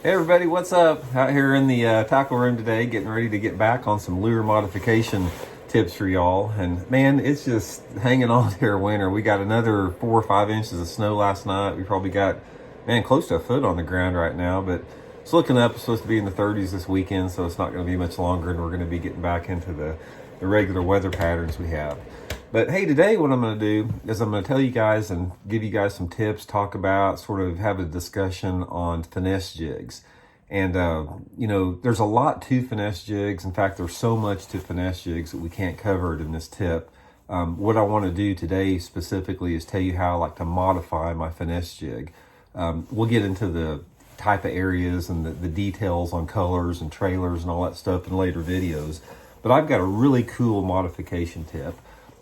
Hey everybody, what's up? Out here in the tackle room today, getting ready to get back on some lure modification tips for y'all. And man, it's just hanging on here winter. We got another 4 or 5 inches of snow last night. We probably got, man, close to a foot on the ground right now, but it's looking up. It's supposed to be in the 30s this weekend, so it's not going to be much longer, and we're going to be getting back into the regular weather patterns we have. But hey, today what I'm going to do is I'm going to tell you guys and give you guys some tips, talk about, sort of have a discussion on finesse jigs. And, there's a lot to finesse jigs. In fact, there's so much to finesse jigs that we can't cover it in this tip. What I want to do today specifically is tell you how I like to modify my finesse jig. We'll get into the type of areas and the details on colors and trailers and all that stuff in later videos. But I've got a really cool modification tip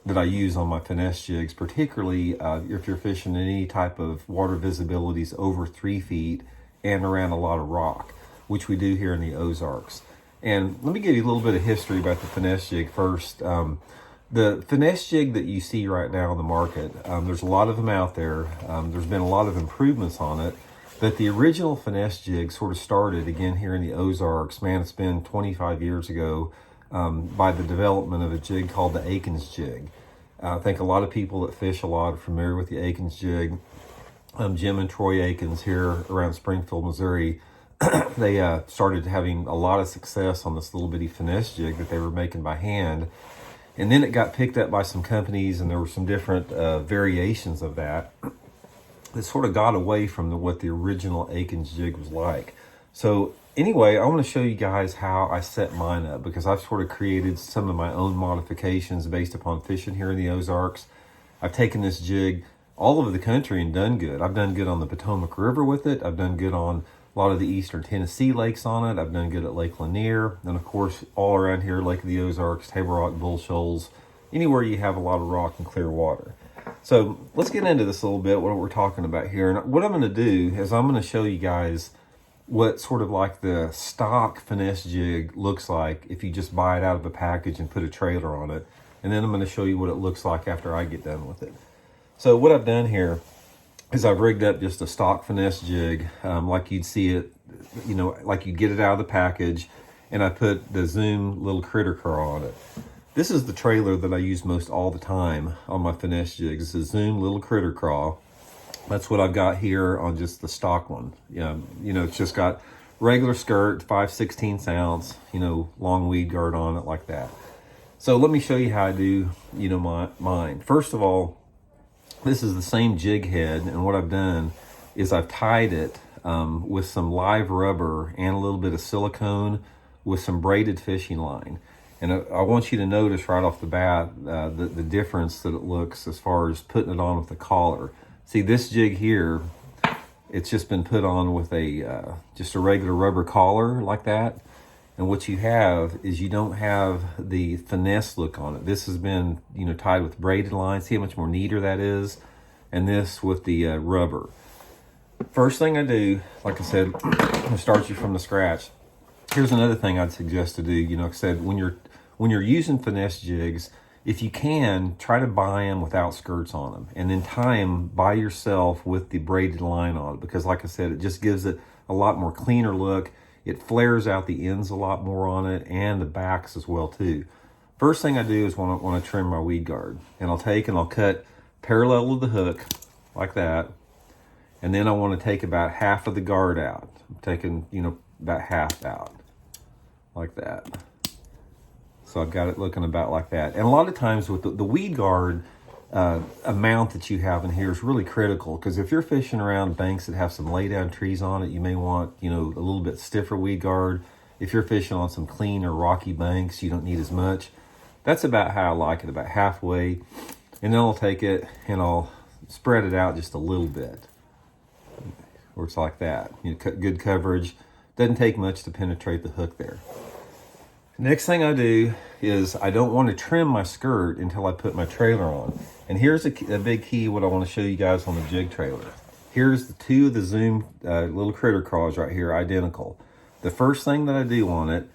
that I use on my finesse jigs, particularly if you're fishing in any type of water visibilities over 3 feet and around a lot of rock, which we do here in the Ozarks. And let me give you a little bit of history about the finesse jig first. The finesse jig that you see right now in the market, there's a lot of them out there. There's been a lot of improvements on it, but the original finesse jig sort of started again here in the Ozarks. Man, it's been 25 years ago. By the development of a jig called the Aikens jig. I think a lot of people that fish a lot are familiar with the Aikens jig. Jim and Troy Aikens here around Springfield, Missouri, they started having a lot of success on this little bitty finesse jig that they were making by hand. And then it got picked up by some companies, and there were some different variations of that sort of got away from what the original Aikens jig was like. So anyway, I want to show you guys how I set mine up, because I've sort of created some of my own modifications based upon fishing here in the Ozarks. I've taken this jig all over the country and done good. I've done good on the Potomac River with it. I've done good on a lot of the eastern Tennessee lakes on it. I've done good at Lake Lanier. And of course, all around here, Lake of the Ozarks, Table Rock, Bull Shoals, anywhere you have a lot of rock and clear water. So let's get into this a little bit, what we're talking about here. And what I'm going to do is I'm going to show you guys what sort of like the stock finesse jig looks like if you just buy it out of a package and put a trailer on it. And then I'm going to show you what it looks like after I get done with it. So what I've done here is I've rigged up just a stock finesse jig, like you'd see it, like you get it out of the package, and I put the Zoom little critter craw on it. This is the trailer that I use most all the time on my finesse jigs. It's a Zoom little critter craw. That's what I've got here on just the stock one. It's just got regular skirt, 5/16 ounce, long weed guard on it like that. So let me show you how I do, mine. First of all, this is the same jig head, and what I've done is I've tied it with some live rubber and a little bit of silicone with some braided fishing line. And I want you to notice right off the bat the difference that it looks as far as putting it on with the collar. See, this jig here, it's just been put on with just a regular rubber collar like that. And what you have is you don't have the finesse look on it. This has been, tied with braided lines. See how much more neater that is? And this with the rubber. First thing I do, like I said, I start you from the scratch. Here's another thing I'd suggest to do. Like I said, when you're using finesse jigs, if you can, try to buy them without skirts on them, and then tie them by yourself with the braided line on it, because like I said, it just gives it a lot more cleaner look. It flares out the ends a lot more on it, and the backs as well too. First thing I do is when I trim my weed guard, and I'll cut parallel with the hook like that, and then I want to take about half of the guard out. I'm taking, about half out like that. So I've got it looking about like that. And a lot of times with the weed guard amount that you have in here is really critical, because if you're fishing around banks that have some lay down trees on it, you may want, a little bit stiffer weed guard. If you're fishing on some clean or rocky banks, you don't need as much. That's about how I like it, about halfway. And then I'll take it and I'll spread it out just a little bit, where it's like that. Good coverage. Doesn't take much to penetrate the hook there. Next thing I do is I don't want to trim my skirt until I put my trailer on. And here's a big key what I want to show you guys on the jig trailer. Here's the two of the Zoom little critter craws right here, identical. The first thing that I do on it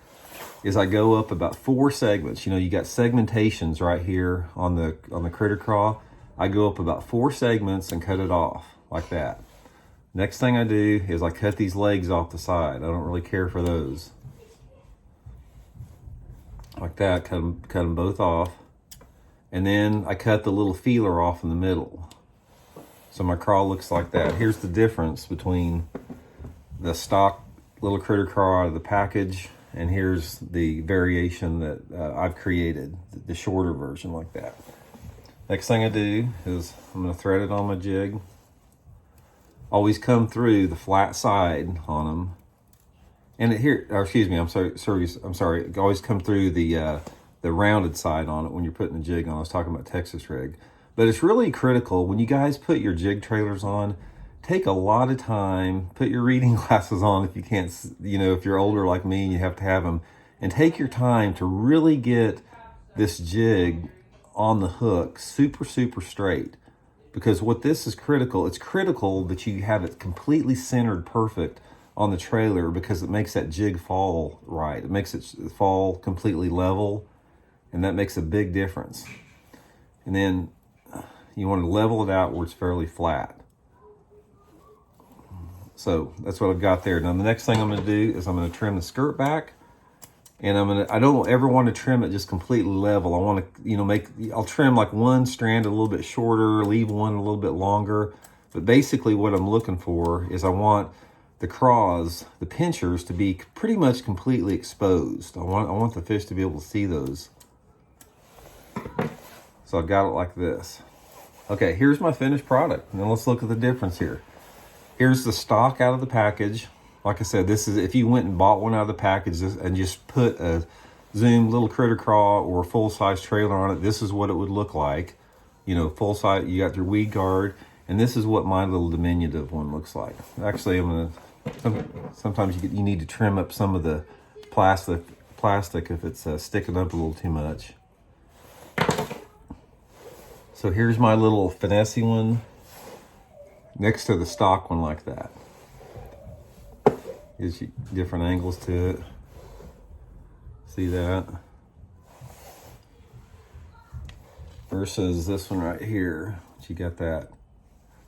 is I go up about 4 segments. You got segmentations right here on the critter craw. I go up about 4 segments and cut it off like that. Next thing I do is I cut these legs off the side. I don't really care for those. Like that, cut them both off. And then I cut the little feeler off in the middle. So my craw looks like that. Here's the difference between the stock little critter craw out of the package, and here's the variation that I've created, the shorter version like that. Next thing I do is I'm going to thread it on my jig. Always come through the flat side on them. And here, or excuse me, I'm sorry. Always come through the rounded side on it when you're putting the jig on. I was talking about Texas rig. But it's really critical when you guys put your jig trailers on, take a lot of time, put your reading glasses on if you can't, if you're older like me and you have to have them, and take your time to really get this jig on the hook super, super straight. Because what this is critical, it's critical that you have it completely centered perfect on the trailer, because it makes that jig fall right. It makes it fall completely level, and that makes a big difference. And then you want to level it out where it's fairly flat. So that's what I've got there. Now the next thing I'm going to do is I'm going to trim the skirt back, and I don't ever want to trim it just completely level. I want to, I'll trim like one strand a little bit shorter, leave one a little bit longer. But basically what I'm looking for is I want the craws, the pinchers, to be pretty much completely exposed. I want the fish to be able to see those. So I've got it like this. Okay, here's my finished product. Now let's look at the difference here. Here's the stock out of the package. Like I said, this is if you went and bought one out of the package and just put a Zoom little critter craw or full-size trailer on it, this is what it would look like. Full size, you got your weed guard, and this is what my little diminutive one looks like. Actually, sometimes you need to trim up some of the plastic if it's sticking up a little too much. So here's my little finesse one next to the stock one like that. Gives you different angles to it. See that? Versus this one right here, you got that.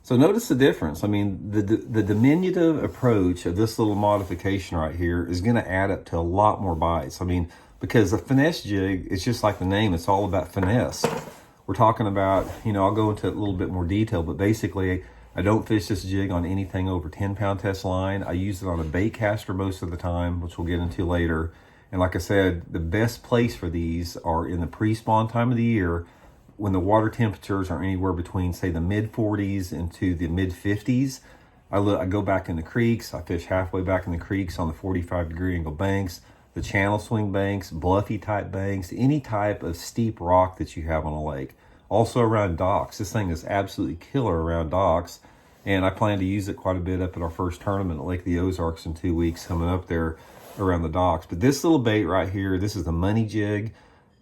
So notice the difference. I mean, the diminutive approach of this little modification right here is going to add up to a lot more bites. I mean, because a finesse jig, it's just like the name, it's all about finesse. We're talking about, I'll go into a little bit more detail, but basically, I don't fish this jig on anything over 10-pound test line. I use it on a bait caster most of the time, which we'll get into later. And like I said, the best place for these are in the pre-spawn time of the year, when the water temperatures are anywhere between, say, the mid-40s into the mid-50s. I go back in the creeks. I fish halfway back in the creeks on the 45-degree angle banks, the channel swing banks, bluffy type banks, any type of steep rock that you have on a lake. Also around docks. This thing is absolutely killer around docks, and I plan to use it quite a bit up at our first tournament at Lake the Ozarks in 2 weeks, coming up there around the docks. But this little bait right here, this is the money jig.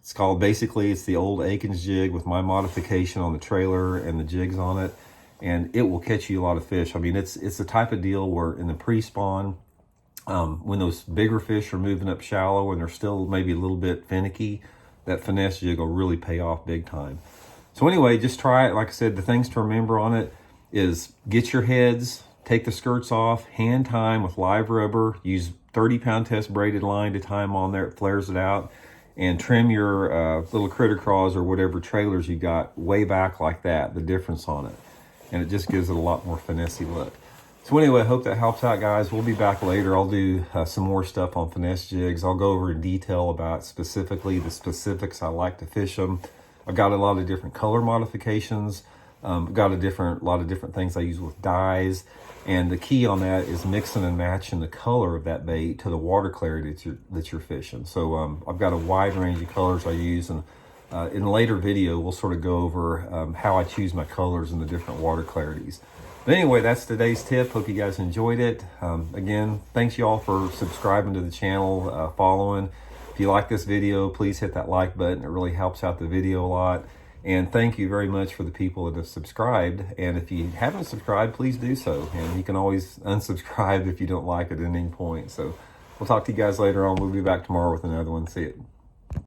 It's the old Aikens jig with my modification on the trailer and the jigs on it, and it will catch you a lot of fish. I mean, it's the type of deal where in the pre-spawn, when those bigger fish are moving up shallow and they're still maybe a little bit finicky, that finesse jig will really pay off big time. So anyway, just try it. Like I said, the things to remember on it is get your heads, take the skirts off, hand time with live rubber, use 30-pound test braided line to time on there, it flares it out, and trim your little critter craws or whatever trailers you got way back like that, the difference on it. And it just gives it a lot more finessey look. So anyway, I hope that helps out, guys. We'll be back later. I'll do some more stuff on finesse jigs. I'll go over in detail about specifically the specifics I like to fish them. I've got a lot of different color modifications. I've got a lot of different things I use with dyes. And the key on that is mixing and matching the color of that bait to the water clarity that you're fishing. So I've got a wide range of colors I use, and in a later video, we'll sort of go over how I choose my colors and the different water clarities. But anyway, that's today's tip. Hope you guys enjoyed it. Again, thanks y'all for subscribing to the channel, following. If you like this video, please hit that like button. It really helps out the video a lot. And thank you very much for the people that have subscribed. And if you haven't subscribed, please do so. And you can always unsubscribe if you don't like it at any point. So we'll talk to you guys later on. We'll be back tomorrow with another one. See you.